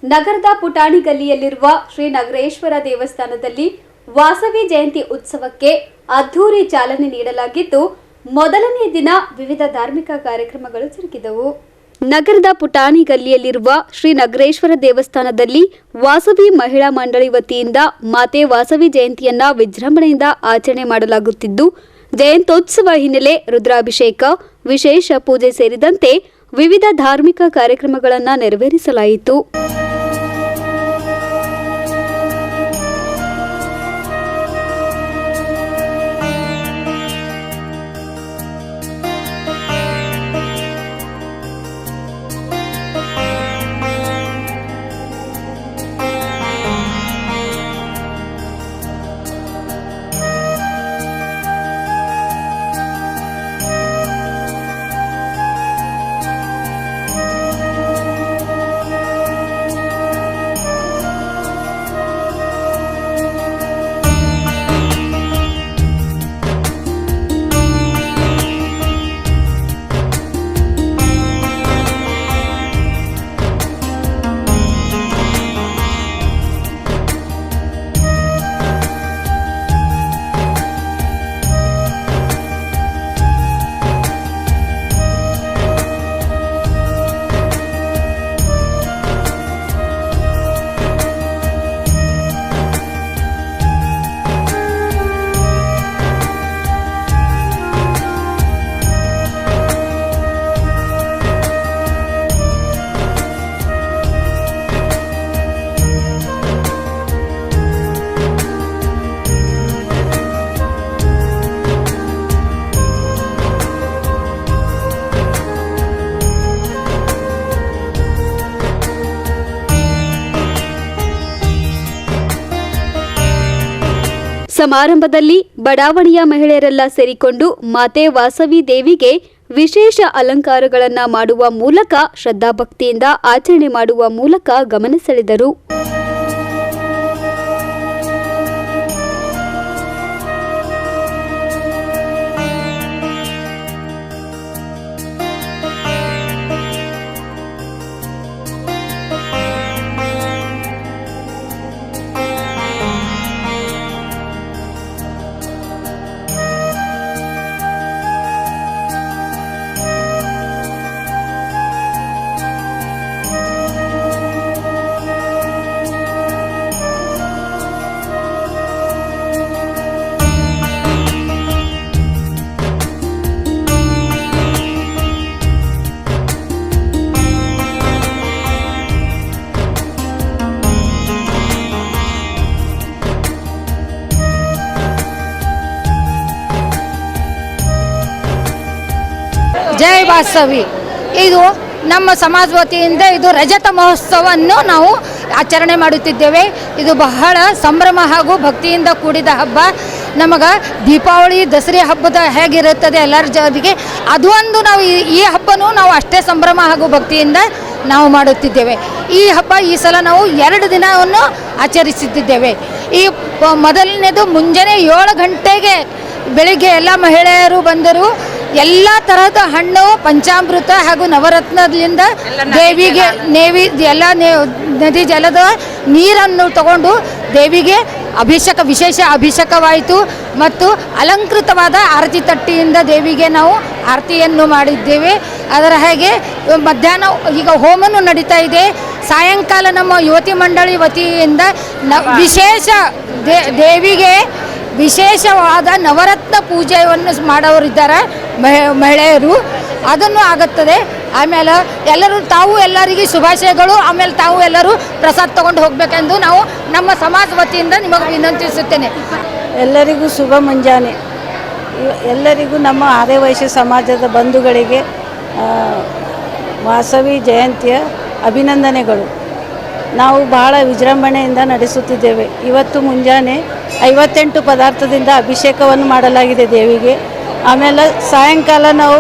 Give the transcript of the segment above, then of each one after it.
ನಗರದ ಪುಟಾಣಿ ಗಲ್ಲಿಯಲ್ಲಿರುವ ಶ್ರೀ ನಗರೇಶ್ವರ ದೇವಸ್ಥಾನದಲ್ಲಿ ವಾಸವಿ ಜಯಂತಿ ಉತ್ಸವಕ್ಕೆ ಅದ್ಧೂರಿ ಚಾಲನೆ ನೀಡಲಾಗಿದ್ದು ಮೊದಲನೇ ದಿನ ವಿವಿಧ ಧಾರ್ಮಿಕ ಕಾರ್ಯಕ್ರಮಗಳು ಜರುಗಿದವು. ನಗರದ ಪುಟಾಣಿ ಗಲ್ಲಿಯಲ್ಲಿರುವ ಶ್ರೀ ನಗರೇಶ್ವರ ದೇವಸ್ಥಾನದಲ್ಲಿ ವಾಸವಿ ಮಹಿಳಾ ಮಂಡಳಿ ವತಿಯಿಂದ ಮಾತೆ ವಾಸವಿ ಜಯಂತಿಯನ್ನ ವಿಜೃಂಭಣೆಯಿಂದ ಆಚರಣೆ ಮಾಡಲಾಗುತ್ತಿದ್ದು, ಜಯಂತ್ಯೋತ್ಸವ ಹಿನ್ನೆಲೆ ರುದ್ರಾಭಿಷೇಕ, ವಿಶೇಷ ಪೂಜೆ ಸೇರಿದಂತೆ ವಿವಿಧ ಧಾರ್ಮಿಕ ಕಾರ್ಯಕ್ರಮಗಳನ್ನು ನೆರವೇರಿಸಲಾಯಿತು. ಸಮಾರಂಭದಲ್ಲಿ ಬಡಾವಣೆಯ ಮಹಿಳೆಯರೆಲ್ಲ ಸೇರಿಕೊಂಡು ಮಾತೆ ವಾಸವಿ ದೇವಿಗೆ ವಿಶೇಷ ಅಲಂಕಾರಗಳನ್ನು ಮಾಡುವ ಮೂಲಕ ಶ್ರದ್ಧಾಭಕ್ತಿಯಿಂದ ಆಚರಣೆ ಮಾಡುವ ಮೂಲಕ ಗಮನ ಸೆಳೆದರು. ಜೈ ವಾಸವಿ ಇದು ನಮ್ಮ ಸಮಾಜ ವತಿಯಿಂದ ಇದು ರಜತ ಮಹೋತ್ಸವವನ್ನು ನಾವು ಆಚರಣೆ ಮಾಡುತ್ತಿದ್ದೇವೆ. ಇದು ಬಹಳ ಸಂಭ್ರಮ ಹಾಗೂ ಭಕ್ತಿಯಿಂದ ಕೂಡಿದ ಹಬ್ಬ. ನಮಗೆ ದೀಪಾವಳಿ ದಸರಾ ಹಬ್ಬದ ಹೇಗಿರುತ್ತದೆ ಎಲ್ಲರ ಜೊತೆಗೆ ಅದು ಒಂದು ನಾವು ಈ ಹಬ್ಬನೂ ನಾವು ಅಷ್ಟೇ ಸಂಭ್ರಮ ಹಾಗೂ ಭಕ್ತಿಯಿಂದ ನಾವು ಮಾಡುತ್ತಿದ್ದೇವೆ. ಈ ಹಬ್ಬ ಈ ಸಲ ನಾವು 2 ದಿನವನ್ನು ಆಚರಿಸುತ್ತಿದ್ದೇವೆ. ಈ ಮೊದಲನೇದು ಮುಂಜಾನೆ 7 ಗಂಟೆಗೆ ಬೆಳಿಗ್ಗೆ ಎಲ್ಲ ಮಹಿಳೆಯರು ಬಂದರು. ಎಲ್ಲ ತರಹದ ಹಣ್ಣು, ಪಂಚಾಮೃತ ಹಾಗೂ ನವರತ್ನದಿಂದ ದೇವಿಗೆ ಎಲ್ಲ ನದಿ ಜಲದ ನೀರನ್ನು ತಗೊಂಡು ದೇವಿಗೆ ವಿಶೇಷ ಅಭಿಷೇಕವಾಯಿತು ಮತ್ತು ಅಲಂಕೃತವಾದ ಆರತಿ ತಟ್ಟಿಯಿಂದ ದೇವಿಗೆ ನಾವು ಆರತಿಯನ್ನು ಮಾಡಿದ್ದೇವೆ. ಅದರ ಹಾಗೆ ಮಧ್ಯಾಹ್ನ ಈಗ ಹೋಮನೂ ನಡೀತಾ ಇದೆ. ಸಾಯಂಕಾಲ ನಮ್ಮ ಯುವತಿ ಮಂಡಳಿ ವತಿಯಿಂದ ವಿಶೇಷ ದೇವಿಗೆ ವಿಶೇಷವಾದ ನವರತ್ನ ಪೂಜೆಯನ್ನು ಮಾಡೋರಿದ್ದಾರೆ ಮಹಿಳೆಯರು, ಅದನ್ನು ಆಗುತ್ತದೆ. ಆಮೇಲೆ ಎಲ್ಲರಿಗೂ ಶುಭಾಶಯಗಳು. ಆಮೇಲೆ ತಾವು ಎಲ್ಲರೂ ಪ್ರಸಾದ ತಗೊಂಡು ಹೋಗಬೇಕೆಂದು ನಾವು ನಮ್ಮ ಸಮಾಜ ವತಿಯಿಂದ ನಿಮಗೆ ವಿನಂತಿಸುತ್ತೇನೆ. ಎಲ್ಲರಿಗೂ ಶುಭ ಮುಂಜಾನೆ. ಎಲ್ಲರಿಗೂ ನಮ್ಮ ಆದಿವಾಸಿ ಸಮಾಜದ ಬಂಧುಗಳಿಗೆ ವಾಸವಿ ಜಯಂತಿಯ ಅಭಿನಂದನೆಗಳು. ನಾವು ಬಹಳ ವಿಜೃಂಭಣೆಯಿಂದ ನಡೆಸುತ್ತಿದ್ದೇವೆ. ಇವತ್ತು ಮುಂಜಾನೆ 58 ಪದಾರ್ಥದಿಂದ ಅಭಿಷೇಕವನ್ನು ಮಾಡಲಾಗಿದೆ ದೇವಿಗೆ. ಆಮೇಲೆ ಸಾಯಂಕಾಲ ನಾವು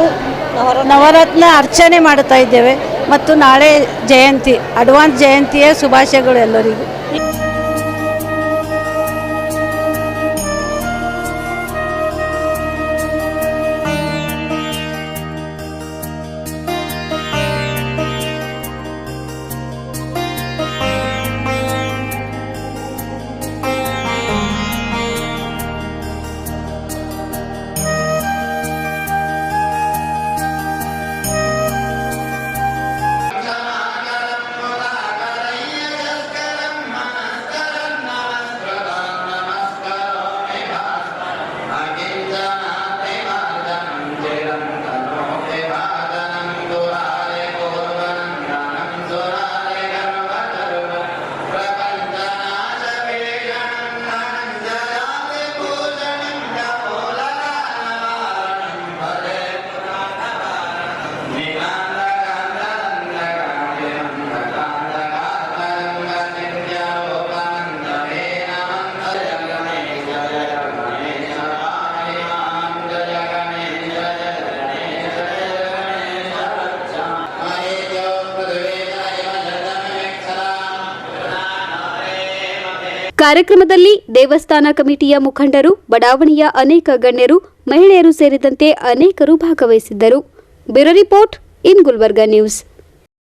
ನವರತ್ನ ಅರ್ಚನೆ ಮಾಡುತ್ತಾ ಇದ್ದೇವೆ ಮತ್ತು ನಾಳೆ ಜಯಂತಿ, ಅಡ್ವಾನ್ಸ್ ಜಯಂತಿಯ ಶುಭಾಶಯಗಳು ಎಲ್ಲರಿಗೂ. ಕಾರ್ಯಕ್ರಮದಲ್ಲಿ ದೇವಸ್ಥಾನ ಕಮಿಟಿಯ ಮುಖಂಡರು, ಬಡಾವಣೆಯ ಅನೇಕ ಗಣ್ಯರು, ಮಹಿಳೆಯರು ಸೇರಿದಂತೆ ಅನೇಕರು ಭಾಗವಹಿಸಿದ್ದರು. Bureau report in Gulbarga news.